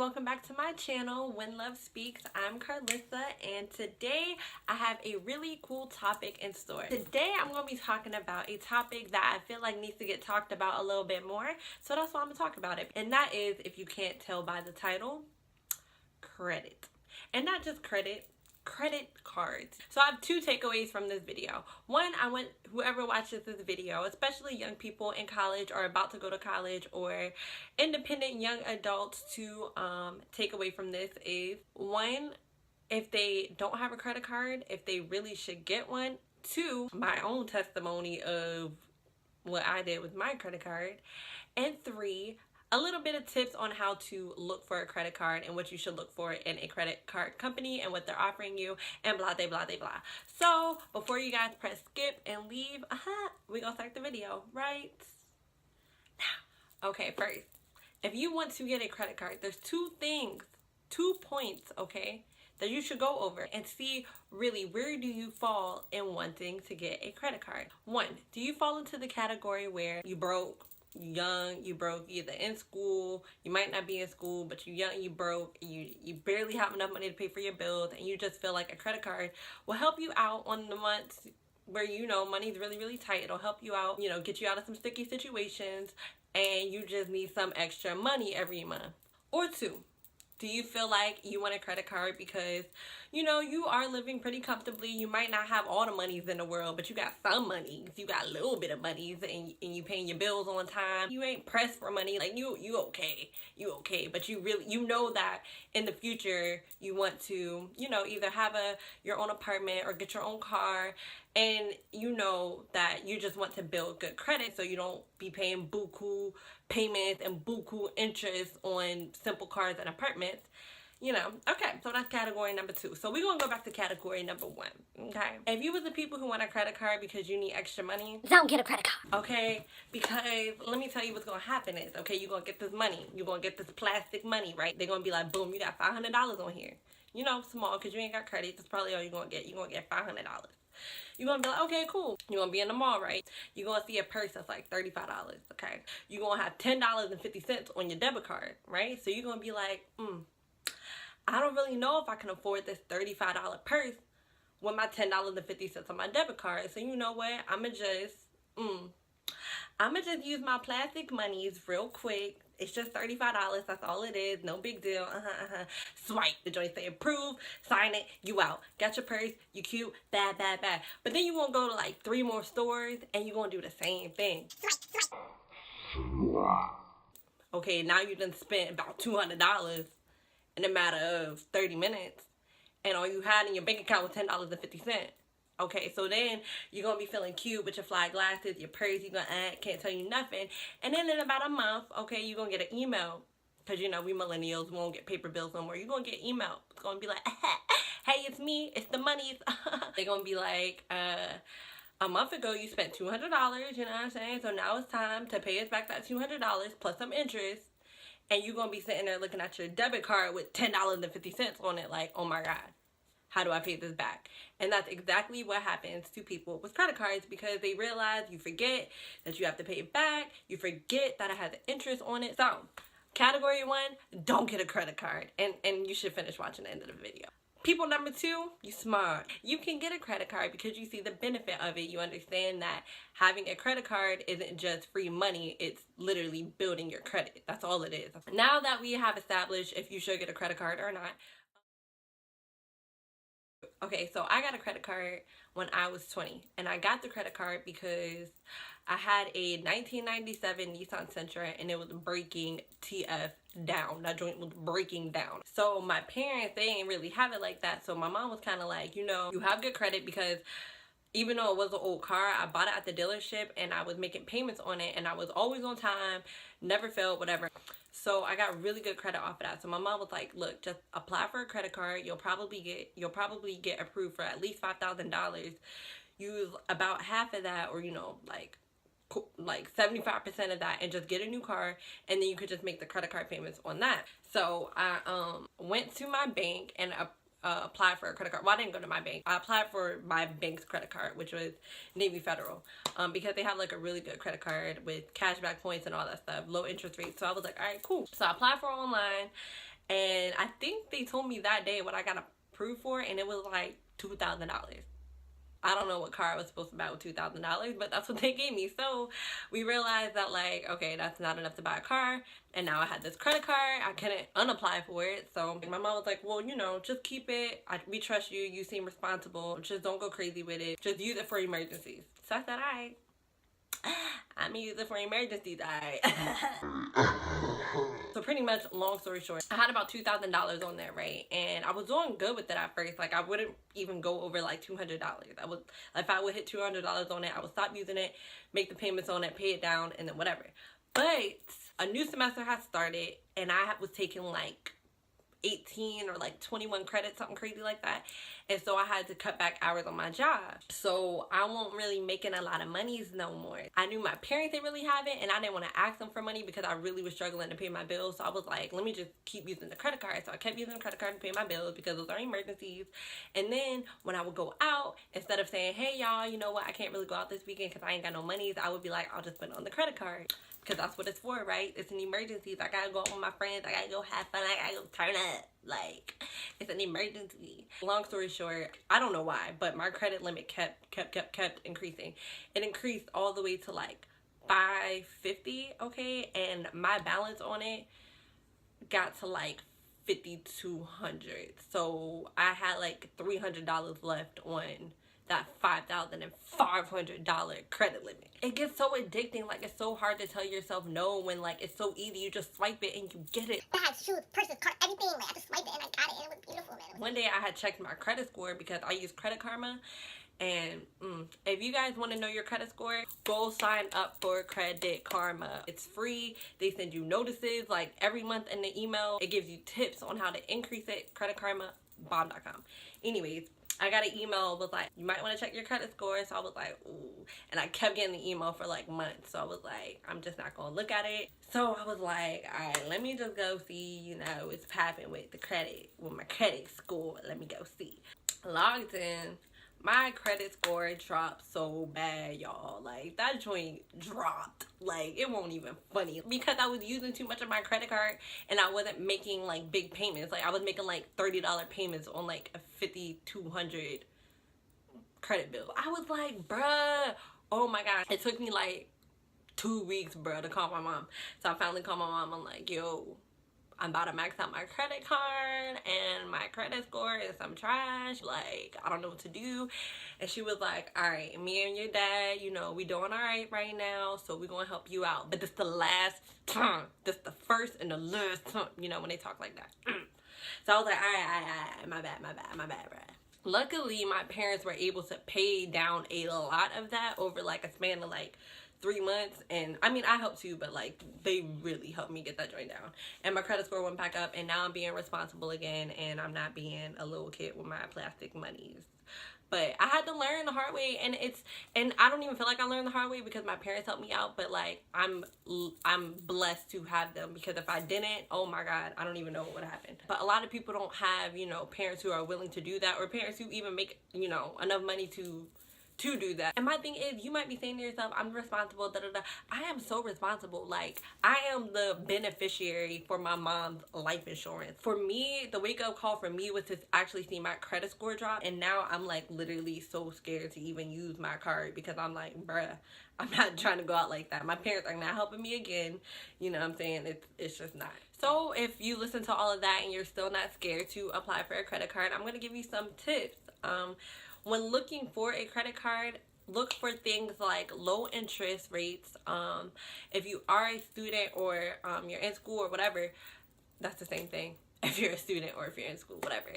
welcome back to my channel, WhenLuvSpeaks. I'm Carlyssa, and today I have a really cool topic in store. Today I'm going to be talking about a topic that I feel like needs to get talked about a little bit more, so that's why I'm going to talk about it. And that is, if you can't tell by the title, credit. And not just credit cards. So I have two takeaways from this video. One, I want whoever watches this video, especially young people in college or about to go to college or independent young adults, to take away from this is, one, if they don't have a credit card, if they really should get one. Two, my own testimony of what I did with my credit card. And three, a little bit of tips on how to look for a credit card and what you should look for in a credit card company and what they're offering you, and blah, blah, blah, blah. So before you guys press skip and leave, we're gonna start the video right now. Okay, first, if you want to get a credit card, there's two points, okay, that you should go over and see really where do you fall in wanting to get a credit card. One, do you fall into the category where you broke, young, you broke, either in school, you might not be in school, but you young, you broke, you barely have enough money to pay for your bills, and you just feel like a credit card will help you out on the months where money's really tight. It'll help you out, get you out of some sticky situations, and you just need some extra money every month. Or two, do you feel like you want a credit card because you are living pretty comfortably? You might not have all the monies in the world, but you got some monies. You got a little bit of monies, and you paying your bills on time. You ain't pressed for money. Like you okay. But you really, that in the future you want to, either have your own apartment or get your own car, and that you just want to build good credit so you don't be paying buku payments and buku interest on simple cars and apartments. Okay, so that's category number two. So we're gonna go back to category number one, okay? If you was the people who want a credit card because you need extra money, don't get a credit card. Okay, because let me tell you what's gonna happen is, okay, you're gonna get this money. You're gonna get this plastic money, right? They're gonna be like, boom, you got $500 on here. Small, because you ain't got credit. That's probably all you're gonna get. You're gonna get $500. You're gonna be like, okay, cool. You're gonna be in the mall, right? You're gonna see a purse that's like $35, okay? You're gonna have $10.50 on your debit card, right? So you're gonna be like, I don't really know if I can afford this $35 purse with my $10.50 on my debit card. So you know what? I'ma just use my plastic monies real quick. It's just $35. That's all it is. No big deal. Swipe. The joint say approve. Sign it. You out. Got your purse. You cute. Bad. But then you gonna go to like 3 more stores and you gonna do the same thing. Okay, now you done spent about $200 in a matter of 30 minutes, and all you had in your bank account was $10.50. Okay, so then you're gonna be feeling cute with your fly glasses, your purse, you're gonna can't tell you nothing. And then in about a month, okay, you're gonna get an email, because we millennials, we won't get paper bills no more. You're gonna get email. It's gonna be like, hey, it's me, it's the money. They're gonna be like, a month ago you spent $200, you know what I'm saying? So now it's time to pay us back that $200 plus some interest. And you're going to be sitting there looking at your debit card with $10.50 on it, like, oh my God, how do I pay this back? And that's exactly what happens to people with credit cards, because they realize you forget that you have to pay it back. You forget that it has interest on it. So, category one, don't get a credit card. And you should finish watching the end of the video. People number two, you smart. You can get a credit card because you see the benefit of it. You understand that having a credit card isn't just free money. It's literally building your credit. That's all it is. Now that we have established if you should get a credit card or not. Okay, so I got a credit card when I was 20. And I got the credit card because I had a 1997 Nissan Sentra and it was breaking TF down. That joint was breaking down. So my parents, they ain't really have it like that. So my mom was kind of like, you have good credit, because even though it was an old car, I bought it at the dealership and I was making payments on it and I was always on time, never failed, whatever. So I got really good credit off of that. So my mom was like, look, just apply for a credit card. You'll probably get approved for at least $5,000. Use about half of that, or like 75% of that, and just get a new car, and then you could just make the credit card payments on that. So I went to my bank and applied for a credit card. Well, I didn't go to my bank. I applied for my bank's credit card, which was Navy Federal, because they have like a really good credit card with cashback points and all that stuff, low interest rates. So I was like, all right, cool. So I applied for it online, And I think they told me that day what I got approved for, and it was like $2,000. I don't know what car I was supposed to buy with $2,000, but that's what they gave me. So we realized that, like, okay, that's not enough to buy a car. And now I had this credit card. I couldn't unapply for it. So my mom was like, well, you know, just keep it. We trust you. You seem responsible. Just don't go crazy with it. Just use it for emergencies. So I said, all right. I'm gonna use it for emergencies, alright. So pretty much, long story short, I had about $2,000 on there, right? And I was doing good with it at first. Like, I wouldn't even go over like $200. If I would hit $200 on it, I would stop using it, make the payments on it, pay it down, and then whatever. But a new semester had started, and I was taking like 18 or like 21 credits, something crazy like that. And so I had to cut back hours on my job. So I won't really making a lot of monies no more. I knew my parents didn't really have it, and I didn't want to ask them for money because I really was struggling to pay my bills. So I was like, let me just keep using the credit card. So I kept using the credit card to pay my bills because those are emergencies. And then when I would go out, instead of saying, hey y'all, you know what, I can't really go out this weekend because I ain't got no monies, I would be like, I'll just put it on the credit card. Because that's what it's for, right? It's an emergency. I gotta go out with my friends. I gotta go have fun. I gotta go turn up. Like, it's an emergency. Long story short, I don't know why, but my credit limit kept increasing. It increased all the way to like $550, okay? And my balance on it got to like $5,200. So I had like $300 left on that $5,500 credit limit. It gets so addicting. Like, it's so hard to tell yourself no when, like, it's so easy. You just swipe it and you get it. Bags, shoes, purses, cars, everything. Like, I just swiped it and I got it, and it was beautiful, man. One day I had checked my credit score because I use Credit Karma. And if you guys want to know your credit score, go sign up for Credit Karma. It's free. They send you notices like every month in the email. It gives you tips on how to increase it. Credit Karma, bomb.com. Anyways, I got an email with like, you might want to check your credit score. So I was like, ooh. And I kept getting the email for like months. So I was like, I'm just not going to look at it. So I was like, all right, let me just go see, you know, what's popping with my credit score. Let me go see. Logged in. My credit score dropped so bad, y'all. Like, that joint dropped. Like, it won't even funny. Because I was using too much of my credit card and I wasn't making, like, big payments. Like, I was making, like, $30 payments on, like, a $5,200 credit bill. I was like, bruh, oh my gosh. It took me, like, 2 weeks, bruh, to call my mom. So I finally called my mom. I'm like, yo, I'm about to max out my credit card and my credit score is some trash. Like, I don't know what to do. And she was like, all right, me and your dad, you know, we doing all right now, so we're gonna help you out. But this the last time. This the first and the last time, you know, when they talk like that. So I was like, all right, my bad, bro. Luckily, my parents were able to pay down a lot of that over like a span of like 3 months. And I mean, I helped too, but like they really helped me get that joint down, and my credit score went back up, and now I'm being responsible again, and I'm not being a little kid with my plastic monies. But I had to learn the hard way, and I don't even feel like I learned the hard way because my parents helped me out. But like, I'm blessed to have them, because if I didn't, oh my God, I don't even know what would happen. But a lot of people don't have, you know, parents who are willing to do that, or parents who even make, you know, enough money to do that. And my thing is, you might be saying to yourself, I'm responsible, I am so responsible. Like, I am the beneficiary for my mom's life insurance. For me, the wake up call for me was to actually see my credit score drop, and now I'm like literally so scared to even use my card, because I'm like, bruh, I'm not trying to go out like that. My parents are not helping me again. You know what I'm saying? It's just not. So if you listen to all of that and you're still not scared to apply for a credit card, I'm gonna give you some tips. When looking for a credit card, look for things like low interest rates. If you are a student, or you're in school or whatever, that's the same thing. If you're a student or if you're in school, whatever.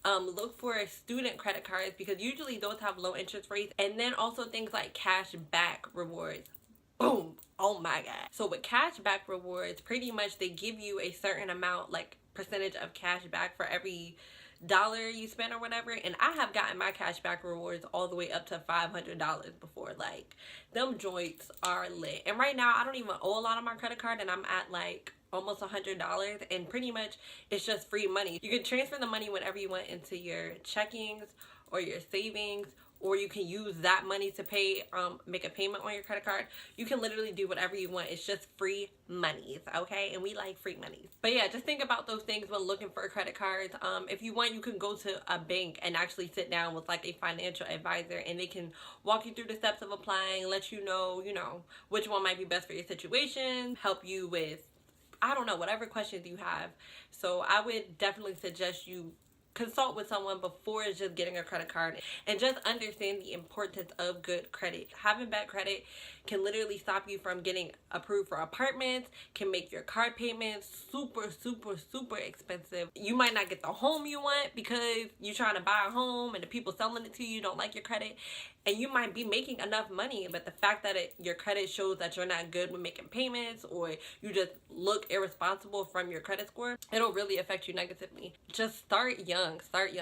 Look for student credit cards, because usually those have low interest rates. And then also things like cash back rewards. Boom. Oh my God. So with cash back rewards, pretty much they give you a certain amount, like percentage of cash back for every dollar you spend or whatever. And I have gotten my cashback rewards all the way up to $500 before. Like, them joints are lit. And right now I don't even owe a lot on my credit card, and I'm at like almost $100, and pretty much it's just free money. You can transfer the money whenever you want into your checkings or your savings or you can use that money to pay, make a payment on your credit card. You can literally do whatever you want. It's just free monies, okay? And we like free monies. But yeah, just think about those things when looking for credit cards. If you want, you can go to a bank and actually sit down with like a financial advisor, and they can walk you through the steps of applying, let you know, which one might be best for your situation, help you with, I don't know, whatever questions you have. So I would definitely suggest you consult with someone before just getting a credit card, and just understand the importance of good credit. Having bad credit can literally stop you from getting approved for apartments, can make your car payments super, super, super expensive. You might not get the home you want because you're trying to buy a home and the people selling it to you don't like your credit, and you might be making enough money, but the fact that your credit shows that you're not good with making payments, or you just look irresponsible from your credit score, it'll really affect you negatively. Just start young, start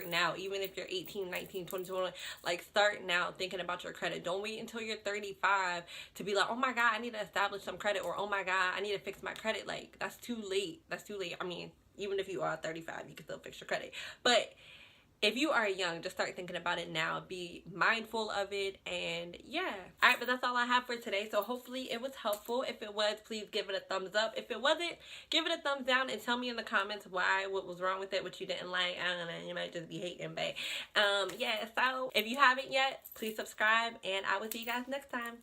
now. Even if you're 18, 19, 20, 21, like start now thinking about your credit. Don't wait until you're 35 to be like, oh my God, I need to establish some credit, or oh my God, I need to fix my credit. Like, that's too late. That's too late. I mean, even if you are 35, you can still fix your credit. But if you are young, just start thinking about it now. Be mindful of it, and yeah. All right, but that's all I have for today. So hopefully it was helpful. If it was, please give it a thumbs up. If it wasn't, give it a thumbs down and tell me in the comments what was wrong with it, what you didn't like. I don't know, you might just be hating, but yeah. So if you haven't yet, please subscribe, and I will see you guys next time.